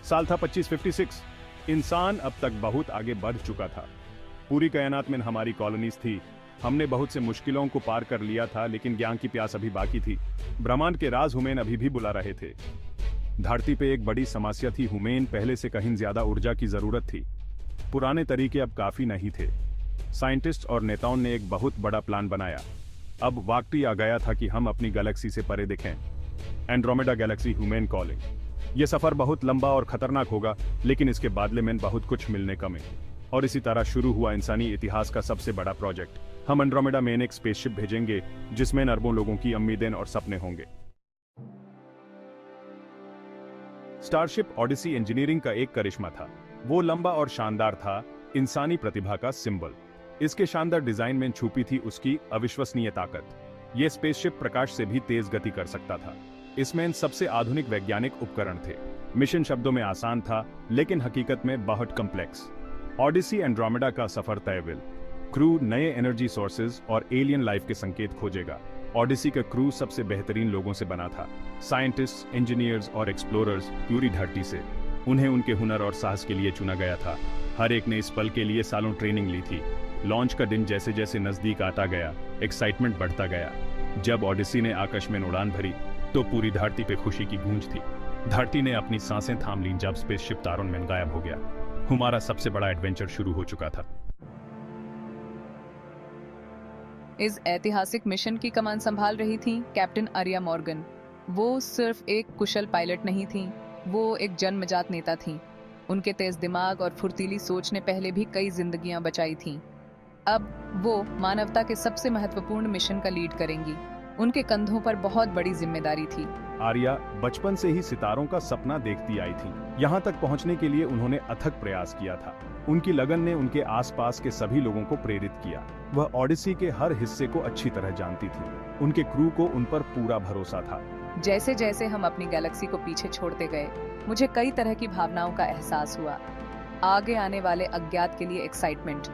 साल था 2556। इंसान अब तक बहुत आगे बढ़ चुका था। पूरी कायनात में हमारी कॉलोनीज थी। हमने बहुत से मुश्किलों को पार कर लिया था, लेकिन ज्ञान की प्यास अभी बाकी थी। ब्रह्मांड के राज हुमैन अभी भी बुला रहे थे। धरती पे एक बड़ी समस्या थी। हुमैन पहले से कहीं ज्यादा ऊर्जा की जरूरत थी। पुराने तरीके अब काफी नहीं थे। साइंटिस्ट और नेताओं ने एक बहुत बड़ा प्लान बनाया। अब वक्त आ गया था कि हम अपनी गैलेक्सी से परे देखें। Andromeda Galaxy human calling. यह सफर बहुत लंबा और खतरनाक होगा, लेकिन इसके बदले में बहुत कुछ मिलने का है। और इसी तरह शुरू हुआ इंसानी इतिहास का सबसे बड़ा प्रोजेक्ट। हम एंड्रोमेडा में एक स्पेसशिप भेजेंगे जिसमें अरबों लोगों की उम्मीदें और सपने होंगे। स्टारशिप ओडिसी इंजीनियरिंग का एक करिश्मा था। वो लंबा और शानदार था, इंसानी प्रतिभा का सिंबल। इसके शानदार डिजाइन में छुपी थी उसकी अविश्वसनीय ताकत। यह स्पेसशिप प्रकाश से भी तेज गति कर सकता था। इसमें सबसे आधुनिक वैज्ञानिक उपकरण थे। मिशन शब्दों में आसान था, लेकिन हकीकत में बहुत कॉम्प्लेक्स। ओडिसी एंड्रोमेडा का सफर तय विल। क्रू नए एनर्जी सोर्सेज और एलियन लाइफ के संकेत खोजेगा। ओडिसी का क्रू सबसे बेहतरीन लोगों से बना था। साइंटिस्ट, इंजीनियर्स और एक्सप्लोरर्स पूरी धरती से। उन्हें उनके हुनर और साहस के लिए चुना गया था। हर एक ने इस पल के लिए सालों ट्रेनिंग ली थी। लॉन्च का दिन जैसे जैसे नजदीक आता गया, एक्साइटमेंट बढ़ता गया। जब ओडिसी ने आकाश में उड़ान भरी तो पूरी धरती पे खुशी की गूंज थी। धरती ने अपनी सांसें थाम लीं जब स्पेसशिप तारों में गायब हो गया। हमारा सबसे बड़ा एडवेंचर शुरू हो चुका था। इस ऐतिहासिक मिशन की कमान संभाल रही थी कैप्टन आर्या मॉर्गन। वो सिर्फ एक कुशल पायलट नहीं थी, वो एक जन्मजात नेता थी। उनके तेज दिमाग और फुर्तीली सोच ने पहले भी कई जिंदगियां बचाई थीं। अब वो मानवता के सबसे महत्वपूर्ण मिशन का लीड करेंगी। उनके कंधों पर बहुत बड़ी जिम्मेदारी थी। आर्या बचपन से ही सितारों का सपना देखती आई थी। यहाँ तक पहुँचने के लिए उन्होंने अथक प्रयास किया था। उनकी लगन ने उनके आसपास के सभी लोगों को प्रेरित किया। वह ओडिसी के हर हिस्से को अच्छी तरह जानती थी। उनके क्रू को उन पर पूरा भरोसा था। जैसे जैसे हम अपनी गैलेक्सी को पीछे छोड़ते गए, मुझे कई तरह की भावनाओं का एहसास हुआ। आगे आने वाले अज्ञात के लिए एक्साइटमेंट,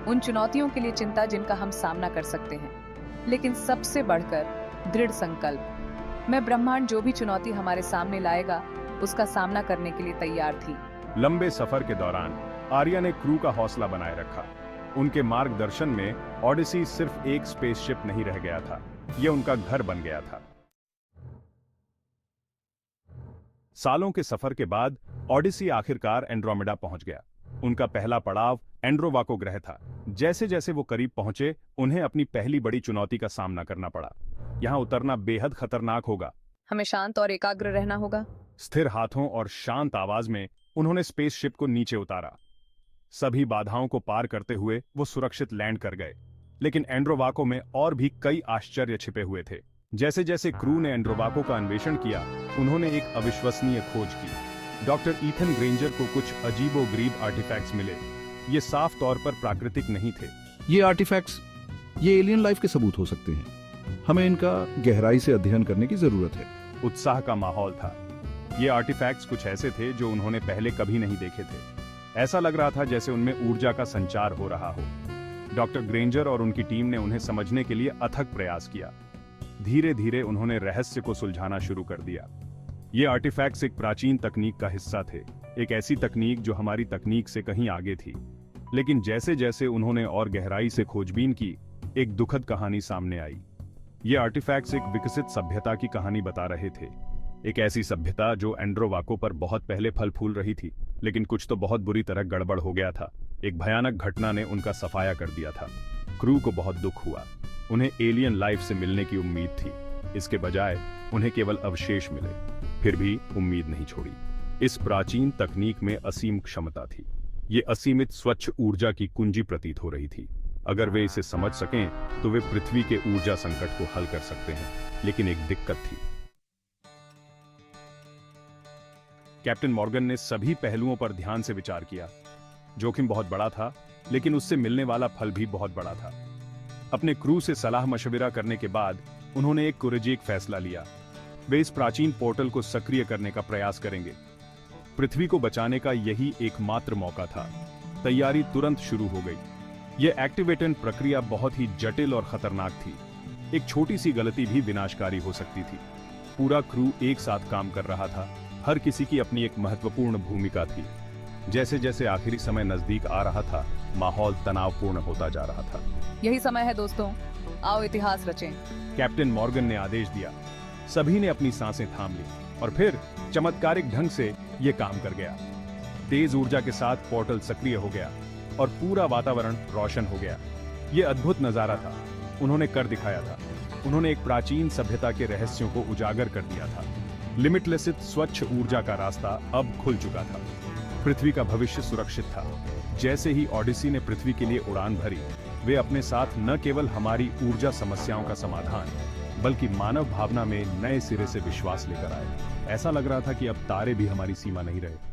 उन चुनौतियों के लिए चिंता जिनका हम सामना कर सकते हैं, लेकिन सबसे बढ़कर दृढ़ संकल्प। मैं ब्रह्मांड जो भी चुनौती हमारे सामने लाएगा, उसका सामना करने के लिए तैयार थी। लंबे सफर के दौरान आर्या ने क्रू का हौसला बनाए रखा। उनके मार्गदर्शन में ओडिसी सिर्फ एक स्पेसशिप नहीं रह गया था, यह उनका घर बन गया था। सालों के सफर के बाद ओडिसी आखिरकार एंड्रोमेडा पहुंच गया। उनका पहला पड़ाव एंड्रोवाको ग्रह था। जैसे जैसे वो करीब पहुंचे, उन्हें अपनी पहली बड़ी चुनौती का सामना करना पड़ा। यहाँ उतरना बेहद खतरनाक होगा। हमें शांत और एकाग्र रहना होगा। स्थिर हाथों और शांत आवाज में उन्होंने स्पेसशिप को नीचे उतारा। सभी बाधाओं को पार करते हुए वो सुरक्षित लैंड कर गए। लेकिन एंड्रोवाको में और भी कई आश्चर्य छिपे हुए थे। जैसे जैसे क्रू ने एंड्रोवाको का अन्वेषण किया, उन्होंने एक अविश्वसनीय खोज की। डॉक्टर ईथन ग्रेंजर को कुछ अजीबोगरीब आर्टिफैक्ट्स मिले। ये साफ तौर पर प्राकृतिक नहीं थे। ये आर्टिफैक्ट्स, ये एलियन लाइफ के सबूत हो सकते हैं। हमें इनका गहराई से अध्ययन करने की जरूरत है। उत्साह का माहौल था। ये आर्टिफैक्ट्स कुछ ऐसे थे जो उन्होंने पहले कभी नहीं देखे थे। ऐसा लग रहा था जैसे उनमें ऊर्जा का संचार हो रहा हो। डॉक्टर ग्रेंजर और उनकी टीम ने उन्हें समझने के लिए अथक प्रयास किया। धीरे धीरे उन्होंने रहस्य को सुलझाना शुरू कर दिया। ये आर्टिफैक्ट्स एक प्राचीन तकनीक का हिस्सा थे, एक ऐसी तकनीक जो हमारी तकनीक से कहीं आगे थी। लेकिन जैसे जैसे उन्होंने और गहराई से खोजबीन की, एक दुखद कहानी सामने आई। ये आर्टिफैक्ट्स एक विकसित सभ्यता की कहानी बता रहे थे। एक ऐसी सभ्यता जो एंड्रोवाको पर बहुत पहले फल फूल रही थी, लेकिन कुछ तो बहुत बुरी तरह गड़बड़ हो गया था। एक भयानक घटना ने उनका सफाया कर दिया था। क्रू को बहुत दुख हुआ। उन्हें एलियन लाइफ से मिलने की उम्मीद थी। इसके बजाय उन्हें केवल अवशेष मिले। फिर भी उम्मीद नहीं छोड़ी। इस प्राचीन तकनीक में असीम क्षमता थी। ये असीमित स्वच्छ ऊर्जा की कुंजी प्रतीत हो रही थी। अगर वे इसे समझ सकें तो वे पृथ्वी के ऊर्जा संकट को हल कर सकते हैं। लेकिन एक दिक्कत थी। कैप्टन मॉर्गन ने सभी पहलुओं पर ध्यान से विचार किया। जोखिम बहुत बड़ा था, लेकिन उससे मिलने वाला फल भी बहुत बड़ा था। अपने क्रू से सलाह मशविरा करने के बाद उन्होंने एक कुरेजिक फैसला लिया। वे इस प्राचीन पोर्टल को सक्रिय करने का प्रयास करेंगे। पृथ्वी को बचाने का यही एकमात्र मौका था। तैयारी तुरंत शुरू हो गई। यह एक्टिवेशन प्रक्रिया बहुत ही जटिल और खतरनाक थी। एक छोटी सी गलती भी विनाशकारी हो सकती थी। पूरा क्रू एक साथ काम कर रहा था। हर किसी की अपनी एक महत्वपूर्ण भूमिका थी। जैसे जैसे आखिरी समय नजदीक आ रहा था, माहौल तनावपूर्ण होता जा रहा था। यही समय है दोस्तों, आओ इतिहास रचें। कैप्टन मॉर्गन ने आदेश दिया। सभी ने अपनी सांसें थाम ली और फिर चमत्कारिक ढंग से यह काम कर गया। तेज ऊर्जा के साथ पोर्टल सक्रिय हो गया और पूरा वातावरण रोशन हो गया। यह अद्भुत नजारा था। उन्होंने कर दिखाया था। उन्होंने एक प्राचीन सभ्यता के रहस्यों को उजागर कर दिया था। लिमिटलेसित स्वच्छ ऊर्जा का रास्ता अब खुल चुका था। पृथ्वी का भविष्य सुरक्षित था। जैसे ही ओडिसी ने पृथ्वी के लिए उड़ान भरी, वे अपने साथ न केवल हमारी ऊर्जा समस्याओं का समाधान, बल्कि मानव भावना में नए सिरे से विश्वास लेकर आए। ऐसा लग रहा था कि अब तारे भी हमारी सीमा नहीं रहे।